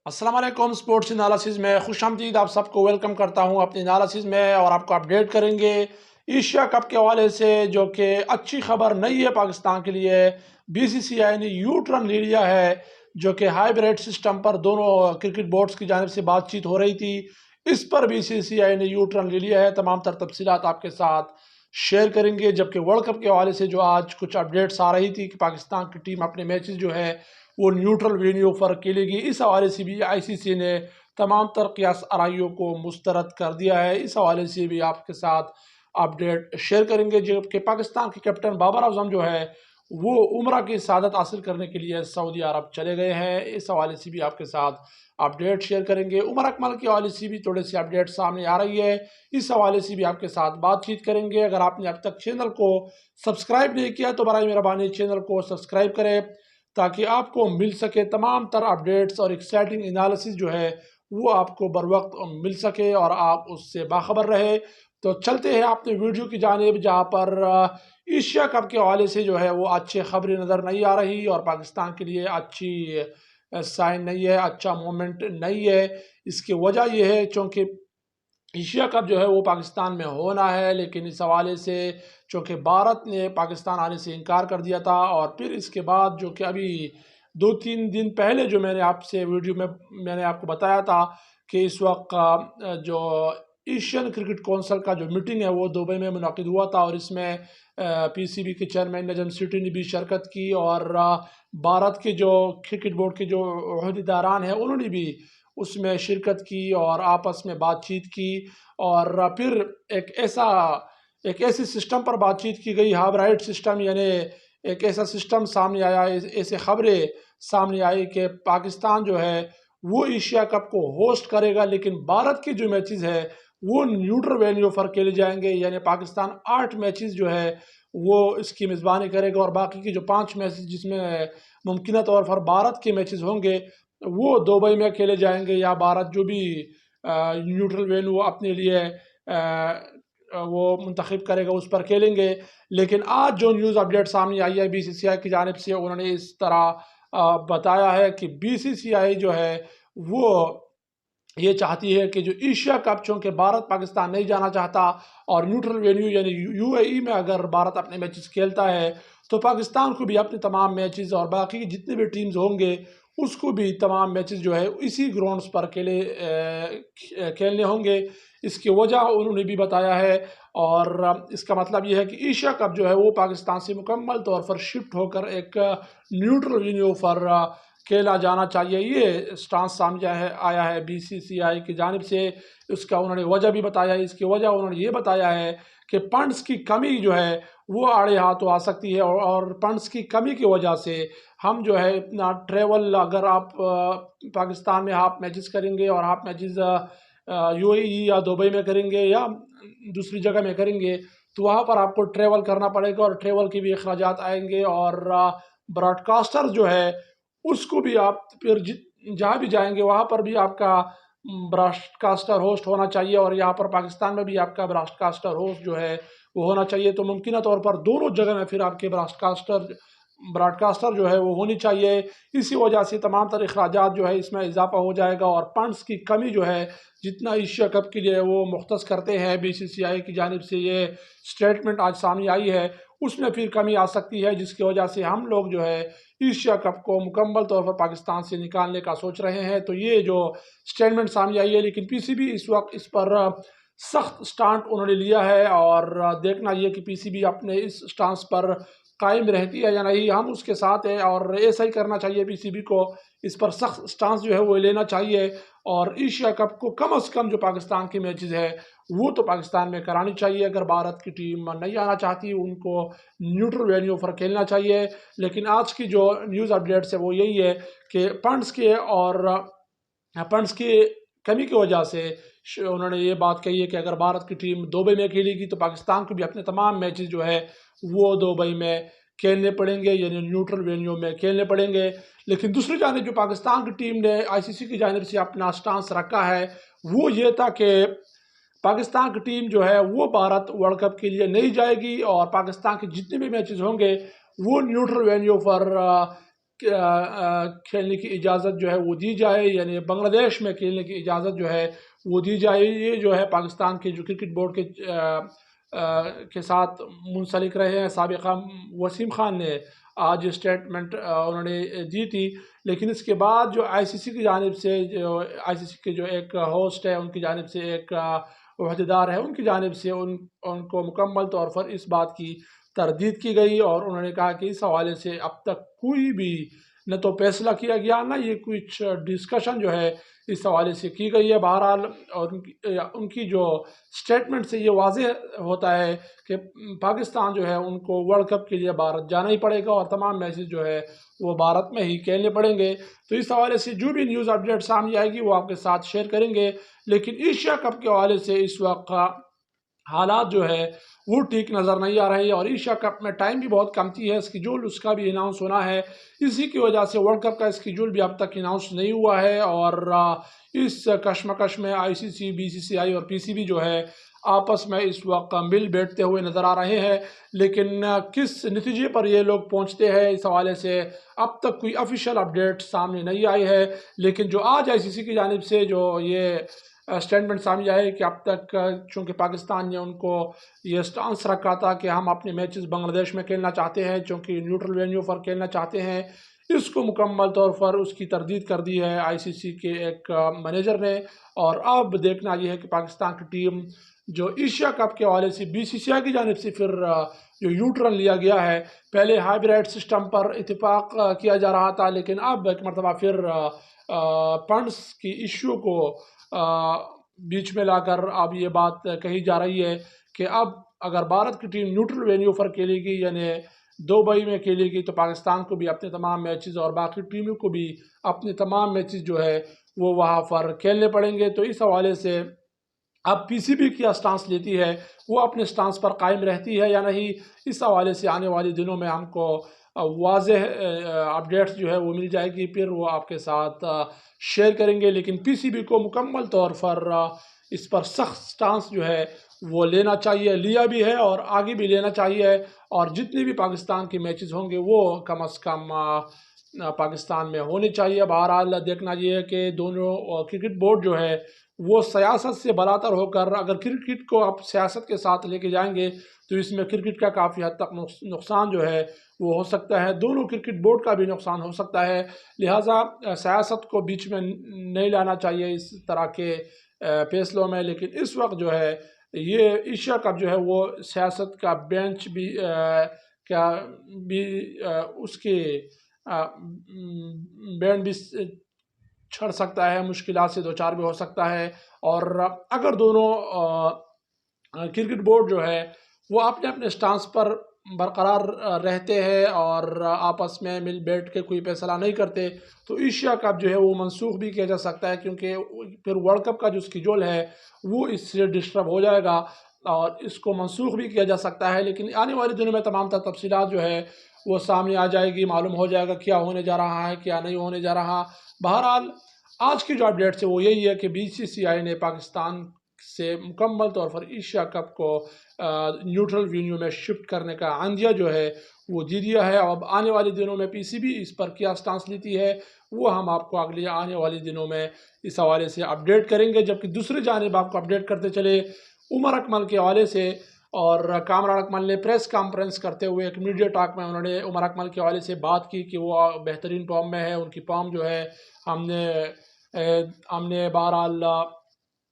السلام علیکم sports analysis میں خوش آمدید آپ سب کو ویلکم کرتا ہوں اپنی انالسز میں، اور آپ کو اپڈیٹ کریں گے ایشیا کپ کے حوالے سے، جو کہ اچھی خبر نہیں ہے پاکستان کے لیے۔ بی سی سی آئی نے یو ٹرن لے لیا ہے، جو کہ ہائیبریڈ سسٹم پر دونوں کرکٹ بورڈز کی جانب سے بات چیت ہو رہی تھی، اس پر بی سی سی آئی نے یو ٹرن لے لیا ہے۔ تمام تر تفصیلات آپ کے ساتھ شیئر کریں گے، جبکہ ورلڈ کپ کے حوالے سے جو آج کچھ اپڈیٹس آ رہی تھی کہ پاکستان کی ٹیم اپنے میچز جو ہے وہ نیوٹرل وینیو پر کھیلے گی، اس حوالے سے بھی آئی سی سی نے تمام تر قیاس آرائیوں کو مسترد کر دیا ہے۔ اس حوالے سے بھی آپ کے ساتھ اپڈیٹ شیئر کریں گے، جبکہ پاکستان کے کیپٹن بابر اعظم جو ہے وہ عمرہ کی سعادت حاصل کرنے کے لیے سعودی عرب چلے گئے ہیں۔ اس حوالے سے بھی آپ کے ساتھ اپڈیٹ شیئر کریں گے۔ عمر اکمل کے حوالے سے بھی تھوڑے سے اپڈیٹ سامنے آ رہی ہے، اس حوالے سے بھی آپ کے ساتھ بات چیت کریں گے۔ اگر آپ نے اب تک چینل کو سبسکرائب نہیں کیا تو برائے مہربانی چینل کو سبسکرائب کریں، تاکہ آپ کو مل سکے تمام تر اپڈیٹس اور ایکسائٹنگ انالیسز جو ہے وہ آپ کو بر وقت مل سکے اور آپ اس سے باخبر رہے۔ تو چلتے ہیں اپنے ویڈیو کی جانب، جہاں پر ایشیا کپ کے حوالے سے جو ہے وہ اچھی خبریں نظر نہیں آ رہی اور پاکستان کے لیے اچھی سائن نہیں ہے، اچھا مومنٹ نہیں ہے۔ اس کی وجہ یہ ہے چونکہ ایشیا کپ جو ہے وہ پاکستان میں ہونا ہے، لیکن اس حوالے سے چونکہ بھارت نے پاکستان آنے سے انکار کر دیا تھا، اور پھر اس کے بعد جو کہ ابھی 2-3 دن پہلے جو میں نے آپ سے ویڈیو میں نے آپ کو بتایا تھا کہ اس وقت جو ایشین کرکٹ کونسل کا جو میٹنگ ہے وہ دبئی میں منعقد ہوا تھا، اور اس میں پی سی بی کے چیئرمین نجم سیٹھی نے بھی شرکت کی، اور بھارت کے جو کرکٹ بورڈ کے جو عہدیداران ہیں انہوں نے بھی اس میں شرکت کی اور آپس میں بات چیت کی، اور پھر ایک ایسی سسٹم پر بات چیت کی گئی، ہائبریڈ سسٹم، یعنی ایک ایسا سسٹم سامنے آیا، ایسے خبریں سامنے آئی کہ پاکستان جو ہے وہ ایشیا کپ کو ہوسٹ کرے گا، لیکن بھارت کے جو میچز ہے وہ نیوٹرل وینیو پر کھیلے جائیں گے، یعنی پاکستان 8 میچز جو ہے وہ اس کی میزبانی کرے گا، اور باقی کے جو 5 میچز جس میں ممکنہ طور پر بھارت کے میچز ہوں گے وہ دبئی میں کھیلے جائیں گے، یا بھارت جو بھی نیوٹرل وینیو اپنے لیے وہ منتخب کرے گا اس پر کھیلیں گے۔ لیکن آج جو نیوز اپڈیٹ سامنے آئی ہے بی سی سی آئی کی جانب سے، انہوں نے اس طرح بتایا ہے کہ بی سی سی آئی جو ہے وہ یہ چاہتی ہے کہ جو ایشیا کپ، چونکہ بھارت پاکستان نہیں جانا چاہتا، اور نیوٹرل وینیو یعنی یو اے ای میں اگر بھارت اپنے میچز کھیلتا ہے تو پاکستان کو بھی اپنے تمام میچز اور باقی جتنے بھی ٹیمز ہوں گے اس کو بھی تمام میچز جو ہے اسی گراؤنڈز پر کھیلنے ہوں گے۔ اس کی وجہ انہوں نے بھی بتایا ہے، اور اس کا مطلب یہ ہے کہ ایشیا کپ جو ہے وہ پاکستان سے مکمل طور پر شفٹ ہو کر ایک نیوٹرل وینیو پر کھیلا جانا چاہیے۔ یہ سٹانس سامنے آیا ہے بی سی سی آئی کی جانب سے۔ اس کا انہوں نے وجہ بھی بتایا ہے، اس کی وجہ انہوں نے یہ بتایا ہے کہ فنڈز کی کمی جو ہے وہ آڑے ہاتھوں آ سکتی ہے، اور فنڈز کی کمی کی وجہ سے ہم جو ہے اتنا ٹریول، اگر آپ پاکستان میں ہاف میچز کریں گے اور ہاف میچز یو اے ای یا دبئی میں کریں گے یا دوسری جگہ میں کریں گے تو وہاں پر آپ کو ٹریول کرنا پڑے گا، اور ٹریول کی بھی اخراجات آئیں گے، اور براڈ کاسٹر جو ہے اس کو بھی آپ پھر جہاں بھی جائیں گے وہاں پر بھی آپ کا براڈ کاسٹر ہوسٹ ہونا چاہیے، اور یہاں پر پاکستان میں بھی آپ کا براڈ کاسٹر ہوسٹ جو ہے وہ ہونا چاہیے۔ تو ممکنہ طور پر دونوں جگہ میں پھر آپ کے براڈ کاسٹر جو ہے وہ ہونی چاہیے۔ اسی وجہ سے تمام تر اخراجات جو ہے اس میں اضافہ ہو جائے گا، اور فنڈز کی کمی جو ہے جتنا ایشیا کپ کے لیے وہ مختص کرتے ہیں بی سی سی آئی کی جانب سے، یہ سٹیٹمنٹ آج سامنے آئی ہے، اس میں پھر کمی آ سکتی ہے، جس کی وجہ سے ہم لوگ جو ہے ایشیا کپ کو مکمل طور پر پاکستان سے نکالنے کا سوچ رہے ہیں۔ تو یہ جو سٹیٹمنٹ سامنے آئی ہے، لیکن پی سی بی اس وقت اس پر سخت سٹانٹ انہوں نے لیا ہے، اور دیکھنا یہ کہ پی سی بی اپنے اس سٹانس پر قائم رہتی ہے یا نہیں، ہم اس کے ساتھ ہیں، اور ایسا ہی کرنا چاہیے۔ پی سی بی کو اس پر سخت سٹانس جو ہے وہ لینا چاہیے، اور ایشیا کپ کو کم از کم جو پاکستان کے میچز ہے وہ تو پاکستان میں کرانی چاہیے۔ اگر بھارت کی ٹیم نہیں آنا چاہتی ان کو نیوٹرل وینیو پر کھیلنا چاہیے۔ لیکن آج کی جو نیوز اپڈیٹس ہے وہ یہی ہے کہ فنڈز کی کمی کی وجہ سے انہوں نے یہ بات کہی ہے کہ اگر بھارت کی ٹیم دبئی میں کھیلے گی تو پاکستان کو بھی اپنے تمام میچز جو ہے وہ دبئی میں کھیلنے پڑیں گے، یعنی نیوٹرل وینیو میں کھیلنے پڑیں گے۔ لیکن دوسری جانب جو پاکستان کی ٹیم نے آئی سی سی کی جانب سے اپنا سٹانس رکھا ہے وہ یہ تھا کہ پاکستان کی ٹیم جو ہے وہ بھارت ورلڈ کپ کے لیے نہیں جائے گی، اور پاکستان کے جتنے بھی میچز ہوں گے وہ نیوٹرل وینیو پر کھیلنے کی اجازت جو ہے وہ دی جائے، یعنی بنگلہ دیش میں کھیلنے کی اجازت جو ہے وہ دی جائے۔ یہ جو ہے پاکستان کے جو کرکٹ بورڈ کے ساتھ منسلک رہے ہیں سابقہ وسیم خان نے آج اسٹیٹمنٹ انہوں نے دی تھی، لیکن اس کے بعد جو آئی سی سی کی جانب سے، جو آئی سی سی کے جو ایک ہوسٹ ہے ان کی جانب سے، ایک عہدیدار ہے ان کی جانب سے ان کو مکمل طور پر اس بات کی تردید کی گئی، اور انہوں نے کہا کہ اس حوالے سے اب تک کوئی بھی نہ تو فیصلہ کیا گیا، نہ یہ کچھ ڈسکشن جو ہے اس حوالے سے کی گئی ہے۔ بہرحال اور ان کی جو سٹیٹمنٹ سے یہ واضح ہوتا ہے کہ پاکستان جو ہے ان کو ورلڈ کپ کے لیے بھارت جانا ہی پڑے گا، اور تمام میچز جو ہے وہ بھارت میں ہی کھیلنے پڑیں گے۔ تو اس حوالے سے جو بھی نیوز اپڈیٹ سامنے آئے گی وہ آپ کے ساتھ شیئر کریں گے، لیکن ایشیا کپ کے حوالے سے اس وقت حالات جو ہے وہ ٹھیک نظر نہیں آ رہے ہیں، اور ایشیا کپ میں ٹائم بھی بہت کمتی ہے، اسکیڈول اس کا بھی اناؤنس ہونا ہے، اسی کی وجہ سے ورلڈ کپ کا اسکیڈول بھی اب تک اناؤنس نہیں ہوا ہے، اور اس کشمکش میں آئی سی سی، بی سی سی آئی اور پی سی بی جو ہے آپس میں اس وقت مل بیٹھتے ہوئے نظر آ رہے ہیں، لیکن کس نتیجے پر یہ لوگ پہنچتے ہیں اس حوالے سے اب تک کوئی آفیشیل اپڈیٹ سامنے نہیں آئی ہے۔ لیکن جو آج آئی سی سی کی جانب سے جو یہ اسٹیٹمنٹ سامنے آئے کہ اب تک چونکہ پاکستان نے ان کو یہ سٹانس رکھا تھا کہ ہم اپنے میچز بنگلہ دیش میں کھیلنا چاہتے ہیں، چونکہ نیوٹرل وینیو پر کھیلنا چاہتے ہیں، اس کو مکمل طور پر اس کی تردید کر دی ہے آئی سی سی کے ایک مینیجر نے، اور اب دیکھنا یہ ہے کہ پاکستان کی ٹیم جو ایشیا کپ کے حوالے سے بی سی سی آئی کی جانب سے پھر جو یوٹرن لیا گیا ہے، پہلے ہائیبریڈ سسٹم پر اتفاق کیا جا رہا تھا، لیکن اب ایک مرتبہ پھر فنڈز کی ایشو کو بیچ میں لا کر اب یہ بات کہی جا رہی ہے کہ اب اگر بھارت کی ٹیم نیوٹرل وینیو پر کھیلے گی، یعنی دبئی میں کھیلے گی، تو پاکستان کو بھی اپنے تمام میچز اور باقی ٹیموں کو بھی اپنے تمام میچز جو ہے وہ وہاں پر کھیلنے پڑیں گے۔ تو اس حوالے سے اب پی سی بی کیا سٹانس لیتی ہے، وہ اپنے سٹانس پر قائم رہتی ہے یا نہیں، اس حوالے سے آنے والی دنوں میں ہم کو واضح اپڈیٹس جو ہے وہ مل جائے گی، پھر وہ آپ کے ساتھ شیئر کریں گے۔ لیکن پی سی بی کو مکمل طور پر اس پر سخت سٹانس جو ہے وہ لینا چاہیے، لیا بھی ہے اور آگے بھی لینا چاہیے، اور جتنے بھی پاکستان کے میچز ہوں گے وہ کم از کم پاکستان میں ہونے چاہیے۔ بہرحال دیکھنا یہ ہے کہ دونوں کرکٹ بورڈ جو ہے وہ سیاست سے براتر ہو کر اگر کرکٹ کو آپ سیاست کے ساتھ لے کے جائیں گے تو اس میں کرکٹ کا کافی حد تک نقصان جو ہے وہ ہو سکتا ہے، دونوں کرکٹ بورڈ کا بھی نقصان ہو سکتا ہے، لہٰذا سیاست کو بیچ میں نہیں لانا چاہیے اس طرح کے فیصلوں میں۔ لیکن اس وقت جو ہے یہ ایشیا کپ جو ہے وہ سیاست کا بینچ بھی اس کے بینڈ بھی چھڑ سکتا ہے، مشکلات سے دوچار بھی ہو سکتا ہے، اور اگر دونوں کرکٹ بورڈ جو ہے وہ اپنے اپنے سٹانس پر برقرار رہتے ہیں اور آپس میں مل بیٹھ کے کوئی فیصلہ نہیں کرتے تو ایشیا کپ جو ہے وہ منسوخ بھی کیا جا سکتا ہے، کیونکہ پھر ورلڈ کپ کا جو اسکیڈول ہے وہ اس سے ڈسٹرب ہو جائے گا اور اس کو منسوخ بھی کیا جا سکتا ہے۔ لیکن آنے والے دنوں میں تمام تفصیلات جو ہے وہ سامنے آ جائے گی، معلوم ہو جائے گا کیا ہونے جا رہا ہے کیا نہیں ہونے جا رہا۔ بہرحال آج کی جو اپڈیٹ ہے وہ یہی ہے کہ بی سی سی آئی نے پاکستان سے مکمل طور پر ایشیا کپ کو نیوٹرل وینیو میں شفٹ کرنے کا عندیہ جو ہے وہ دے دیا ہے۔ اب آنے والے دنوں میں پی سی بی اس پر کیا سٹانس لیتی ہے وہ ہم آپ کو اگلے آنے والے دنوں میں اس حوالے سے اپڈیٹ کریں گے۔ جبکہ دوسری جانب آپ کو اپڈیٹ کرتے چلے عمر اکمل کے حوالے سے، اور کامران اکمل نے پریس کانفرنس کرتے ہوئے ایک میڈیا ٹاک میں انہوں نے عمر اکمل کے حوالے سے بات کی کہ وہ بہترین فارم میں ہے، ان کی فارم جو ہے ہم نے بہرحال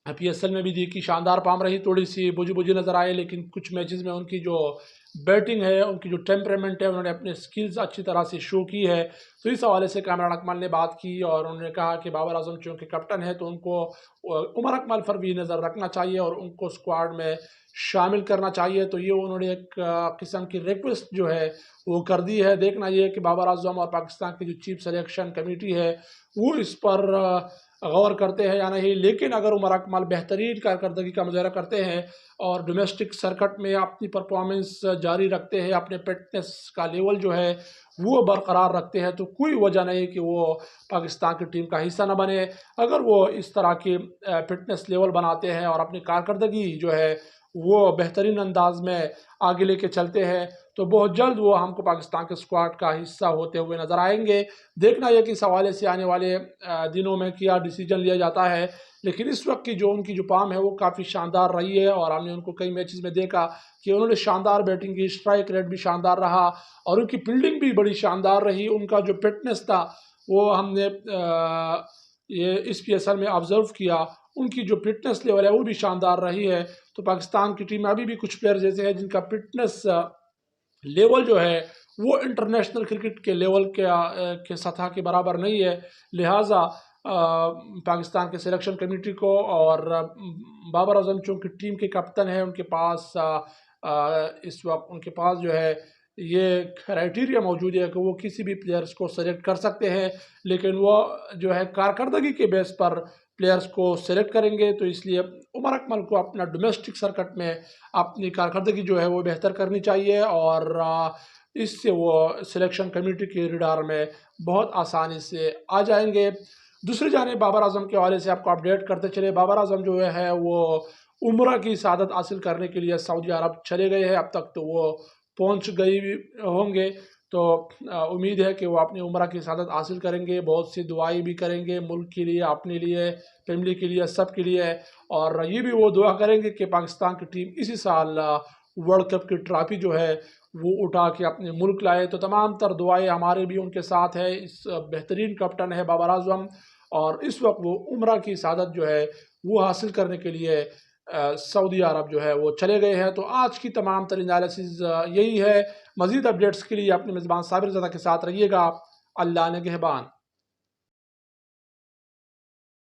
پی ایس ایل میں بھی دیکھی، شاندار فارم رہی، تھوڑی سی بجھی نظر آئے، لیکن کچھ میچز میں ان کی جو بیٹنگ ہے، ان کی جو ٹیمپرامنٹ ہے، انہوں نے اپنے سکلز اچھی طرح سے شو کی ہے۔ تو اس حوالے سے کامران اکمل نے بات کی اور انہوں نے کہا کہ بابر اعظم چونکہ کیپٹن ہے تو ان کو عمر اکمل پر بھی نظر رکھنا چاہیے اور ان کو سکواڈ میں شامل کرنا چاہیے۔ تو یہ انہوں نے ایک قسم کی ریکویسٹ جو ہے وہ کر دی ہے۔ دیکھنا یہ ہے کہ بابر اعظم اور پاکستان کی جو چیف سلیکشن کمیٹی ہے وہ اس پر غور کرتے ہیں یا نہیں، لیکن اگر عمر اکمل بہترین کارکردگی کا مظاہرہ کرتے ہیں اور ڈومیسٹک سرکٹ میں اپنی پرفارمنس جاری رکھتے ہیں، اپنے فٹنس کا لیول جو ہے وہ برقرار رکھتے ہیں، تو کوئی وجہ نہیں کہ وہ پاکستان کی ٹیم کا حصہ نہ بنے۔ اگر وہ اس طرح کی فٹنس لیول بناتے ہیں اور اپنی کارکردگی جو ہے وہ بہترین انداز میں آگے لے کے چلتے ہیں تو بہت جلد وہ ہم کو پاکستان کے اسکواڈ کا حصہ ہوتے ہوئے نظر آئیں گے۔ دیکھنا یہ کہ اس حوالے سے آنے والے دنوں میں کیا ڈیسیجن لیا جاتا ہے، لیکن اس وقت کی ان کی جو پام ہے وہ کافی شاندار رہی ہے، اور ہم نے ان کو کئی میچز میں دیکھا کہ انہوں نے شاندار بیٹنگ کی، اسٹرائک ریٹ بھی شاندار رہا اور ان کی فیلڈنگ بھی بڑی شاندار رہی۔ ان کا جو فٹنس تھا وہ ہم نے یہ اس پی ایس ایل میں آبزرو کیا، ان کی جو فٹنس لیول ہے وہ بھی شاندار رہی ہے۔ تو پاکستان کی ٹیم میں ابھی بھی کچھ پلیئرز ایسے ہیں جن کا فٹنس لیول جو ہے وہ انٹرنیشنل کرکٹ کے لیول کے سطح کے برابر نہیں ہے، لہٰذا پاکستان کے سلیکشن کمیٹی کو اور بابر اعظم چونکہ ٹیم کے کپتن ہیں، ان کے پاس اس وقت ان کے پاس جو ہے یہ کرائٹیریا موجود ہے کہ وہ کسی بھی پلیئرز کو سلیکٹ کر سکتے ہیں، لیکن وہ جو ہے کارکردگی کے بیس پر پلیئرز کو سلیکٹ کریں گے۔ تو اس لیے عمر اکمل کو اپنا ڈومیسٹک سرکٹ میں اپنی کارکردگی جو ہے وہ بہتر کرنی چاہیے، اور اس سے وہ سلیکشن کمیٹی کے ریڈار میں بہت آسانی سے آ جائیں گے۔ دوسری جانب بابر اعظم کے حوالے سے آپ کو اپڈیٹ کرتے چلے، بابر اعظم جو ہے وہ عمرہ کی سعادت حاصل کرنے کے لیے سعودی عرب چلے گئے ہیں، اب تک تو وہ پہنچ گئی ہوں گے، تو امید ہے کہ وہ اپنی عمرہ کی سعادت حاصل کریں گے، بہت سی دعائیں بھی کریں گے ملک کے لیے، اپنے لیے، فیملی کے لیے، سب کے لیے، اور یہ بھی وہ دعا کریں گے کہ پاکستان کی ٹیم اسی سال ورلڈ کپ کی ٹرافی جو ہے وہ اٹھا کے اپنے ملک لائے۔ تو تمام تر دعائیں ہمارے بھی ان کے ساتھ ہے۔ اس بہترین کپتن ہے بابر اعظم، اور اس وقت وہ عمرہ کی سعادت جو ہے وہ حاصل کرنے کے لیے سعودی عرب جو ہے وہ چلے گئے ہیں۔ تو آج کی تمام تر انالیسز یہی ہے۔ مزید اپڈیٹس کے لیے اپنے میزبان صابر زادہ کے ساتھ رہیے گا۔ اللہ نگہبان۔